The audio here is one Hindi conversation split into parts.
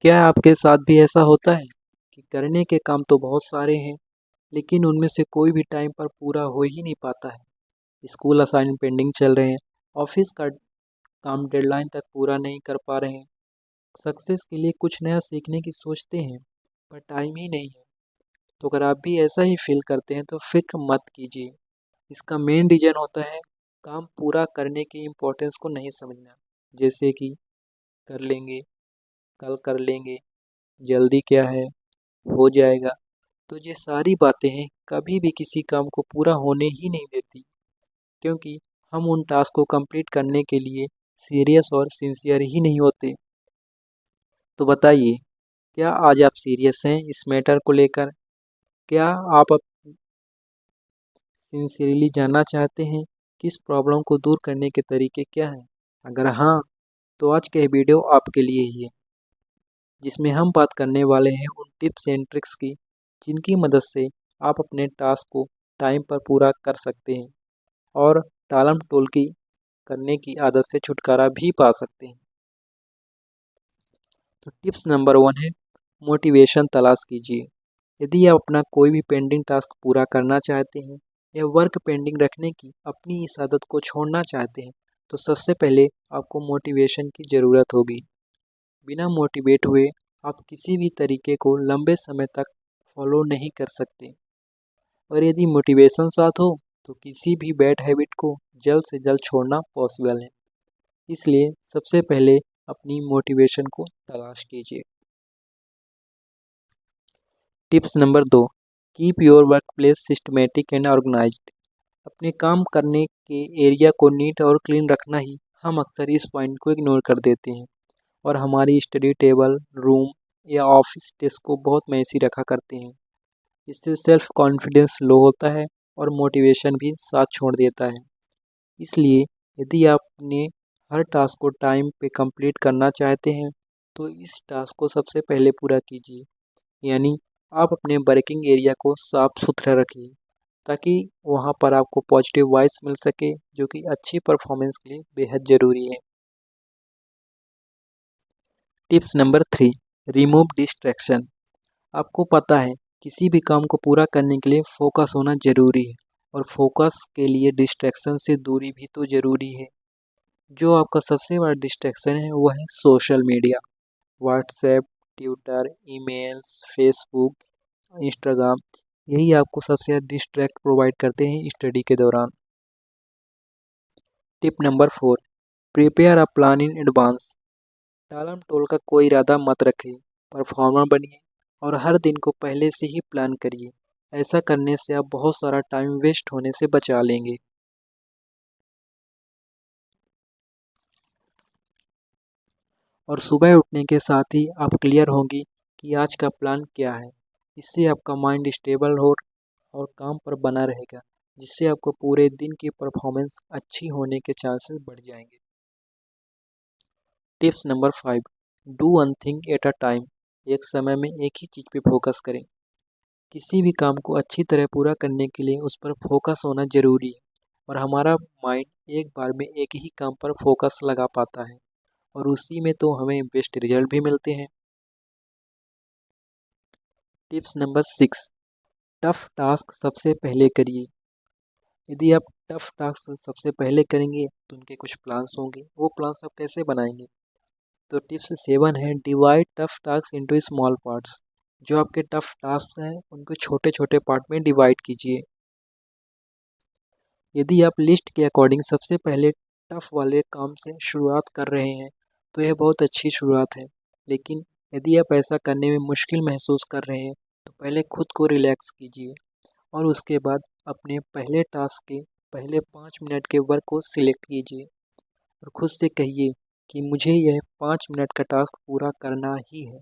क्या आपके साथ भी ऐसा होता है कि करने के काम तो बहुत सारे हैं, लेकिन उनमें से कोई भी टाइम पर पूरा हो ही नहीं पाता है? स्कूल असाइनमेंट पेंडिंग चल रहे हैं, ऑफिस का काम डेडलाइन तक पूरा नहीं कर पा रहे हैं, सक्सेस के लिए कुछ नया सीखने की सोचते हैं, पर टाइम ही नहीं है। तो अगर आप भी ऐसा ही फील करते हैं तो फिक्र मत कीजिए। इसका मेन रीज़न होता है काम पूरा करने की इम्पोर्टेंस को नहीं समझना। जैसे कि कर लेंगे, कल कर लेंगे, जल्दी क्या है, हो जाएगा। तो ये सारी बातें हैं कभी भी किसी काम को पूरा होने ही नहीं देती, क्योंकि हम उन टास्क को कंप्लीट करने के लिए सीरियस और सिंसियर ही नहीं होते। तो बताइए, क्या आज आप सीरियस हैं इस मैटर को लेकर? क्या आप अब सिंसियरली जानना चाहते हैं कि इस प्रॉब्लम को दूर करने के तरीके क्या हैं? अगर हाँ, तो आज का ये वीडियो आपके लिए ही है, जिसमें हम बात करने वाले हैं उन टिप्स एंड ट्रिक्स की जिनकी मदद से आप अपने टास्क को टाइम पर पूरा कर सकते हैं और टालम-टोलकी करने की आदत से छुटकारा भी पा सकते हैं। तो टिप्स नंबर 1 है, मोटिवेशन तलाश कीजिए। यदि आप अपना कोई भी पेंडिंग टास्क पूरा करना चाहते हैं या वर्क पेंडिंग रखने की अपनी इस आदत को छोड़ना चाहते हैं, तो सबसे पहले आपको मोटिवेशन की ज़रूरत होगी। बिना मोटिवेट हुए आप किसी भी तरीके को लंबे समय तक फॉलो नहीं कर सकते। और यदि मोटिवेशन साथ हो तो किसी भी बैड हैबिट को जल्द से जल्द छोड़ना पॉसिबल है। इसलिए सबसे पहले अपनी मोटिवेशन को तलाश कीजिए। Tips number 2, keep your workplace systematic and organised. अपने काम करने के एरिया को नीट और क्लीन रखना ही हम अक्सर इस पॉइंट को इग्नोर कर देते हैं और हमारी स्टडी टेबल, रूम या ऑफिस डेस्क को बहुत मैसी रखा करते हैं। इससे सेल्फ कॉन्फिडेंस लो होता है और मोटिवेशन भी साथ छोड़ देता है। इसलिए यदि आप अपने हर टास्क को टाइम पे कंप्लीट करना चाहते हैं, तो इस टास्क को सबसे पहले पूरा कीजिए। यानी आप अपने वर्किंग एरिया को साफ सुथरा रखिए, ताकि वहाँ पर आपको पॉजिटिव वाइब्स मिल सके, जो कि अच्छी परफॉर्मेंस के लिए बेहद ज़रूरी है। Tips number 3, remove distraction. आपको पता है किसी भी काम को पूरा करने के लिए फोकस होना ज़रूरी है, और फोकस के लिए डिस्ट्रैक्शन से दूरी भी तो ज़रूरी है। जो आपका सबसे बड़ा डिस्ट्रैक्शन है वह है social media, WhatsApp, Twitter, emails, Facebook, Instagram. यही आपको सबसे ज़्यादा डिस्ट्रैक्ट प्रोवाइड करते हैं स्टडी के दौरान। Tip number 4, prepare a plan in advance. टालम टोल का कोई इरादा मत रखिए, परफॉर्मर बनिए और हर दिन को पहले से ही प्लान करिए। ऐसा करने से आप बहुत सारा टाइम वेस्ट होने से बचा लेंगे। और सुबह उठने के साथ ही आप क्लियर होंगी कि आज का प्लान क्या है। इससे आपका माइंड स्टेबल हो और काम पर बना रहेगा, जिससे आपको पूरे दिन की परफॉर्मेंस अच्छी होने के चांसेस बढ़ जाएंगे। Tips number 5, do one thing at a time. एक समय में एक ही चीज़ पे फोकस करें। किसी भी काम को अच्छी तरह पूरा करने के लिए उस पर फोकस होना ज़रूरी है, और हमारा माइंड एक बार में एक ही काम पर फोकस लगा पाता है, और उसी में तो हमें बेस्ट रिजल्ट भी मिलते हैं। टिप्स नंबर 6, टफ टास्क सबसे पहले करिए। यदि आप टफ टास्क सबसे पहले करेंगे तो उनके कुछ प्लान्स होंगे, वो प्लान्स आप कैसे बनाएंगे? तो टिप्स 7 है, divide tough task into small parts. जो आपके टफ टास्क हैं उनको छोटे छोटे पार्ट में डिवाइड कीजिए। यदि आप लिस्ट के अकॉर्डिंग सबसे पहले टफ वाले काम से शुरुआत कर रहे हैं तो यह बहुत अच्छी शुरुआत है, लेकिन यदि आप ऐसा करने में मुश्किल महसूस कर रहे हैं तो पहले खुद को रिलैक्स कीजिए और उसके बाद अपने पहले टास्क के पहले 5 मिनट के वर्क को सिलेक्ट कीजिए और खुद से कहिए कि मुझे यह 5 मिनट का टास्क पूरा करना ही है,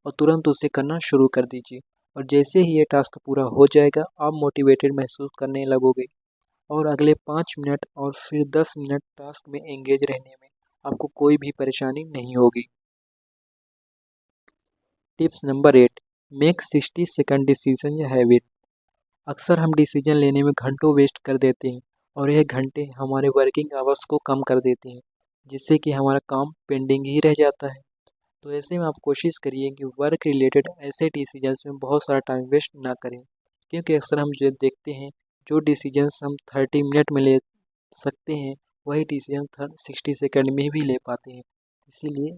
और तुरंत उसे करना शुरू कर दीजिए। और जैसे ही ये टास्क पूरा हो जाएगा आप मोटिवेटेड महसूस करने लगोगे, और अगले 5 मिनट और फिर 10 मिनट टास्क में एंगेज रहने में आपको कोई भी परेशानी नहीं होगी। Tips number 8, make 60 second decision या हैबिट। अक्सर हम डिसीजन लेने में घंटों वेस्ट कर देते हैं, और यह घंटे हमारे वर्किंग आवर्स को कम कर देते हैं, जिससे कि हमारा काम पेंडिंग ही रह जाता है। तो ऐसे में आप कोशिश करिए कि वर्क रिलेटेड ऐसे डिसीजंस में बहुत सारा टाइम वेस्ट ना करें, क्योंकि अक्सर हम जो देखते हैं, जो डिसीजंस हम 30 मिनट में ले सकते हैं वही डिसीजन 60 सेकंड में भी ले पाते हैं। इसीलिए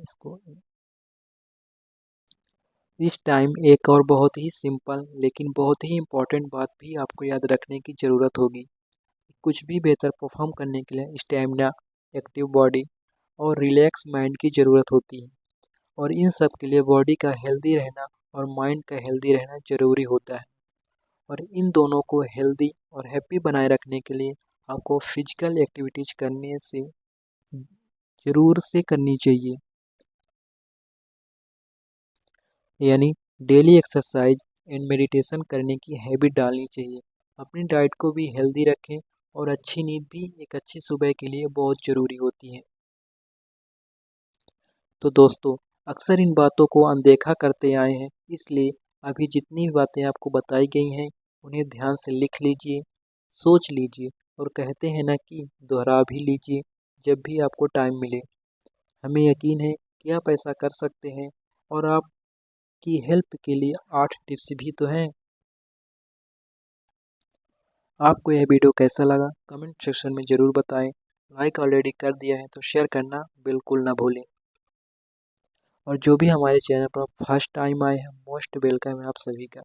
इस टाइम एक और बहुत ही सिंपल लेकिन बहुत ही इम्पोर्टेंट बात भी आपको याद रखने की ज़रूरत होगी। कुछ भी बेहतर परफॉर्म करने के लिए स्टेमिना, एक्टिव बॉडी और रिलैक्स माइंड की ज़रूरत होती है, और इन सब के लिए बॉडी का हेल्दी रहना और माइंड का हेल्दी रहना ज़रूरी होता है। और इन दोनों को हेल्दी और हैप्पी बनाए रखने के लिए आपको फिजिकल एक्टिविटीज़ करने से ज़रूर से करनी चाहिए, यानी डेली एक्सरसाइज एंड मेडिटेशन करने की हैबिट डालनी चाहिए। अपनी डाइट को भी हेल्दी रखें, और अच्छी नींद भी एक अच्छी सुबह के लिए बहुत ज़रूरी होती है। तो दोस्तों, अक्सर इन बातों को अनदेखा करते आए हैं, इसलिए अभी जितनी भी बातें आपको बताई गई हैं उन्हें ध्यान से लिख लीजिए, सोच लीजिए, और कहते हैं ना कि दोहरा भी लीजिए जब भी आपको टाइम मिले। हमें यकीन है कि आप ऐसा कर सकते हैं, और आपकी हेल्प के लिए 8 टिप्स भी तो हैं। आपको यह वीडियो कैसा लगा कमेंट सेक्शन में ज़रूर बताएं। लाइक ऑलरेडी कर दिया है तो शेयर करना बिल्कुल ना भूलें, और जो भी हमारे चैनल पर फर्स्ट टाइम आए हैं, मोस्ट वेलकम है आप सभी का।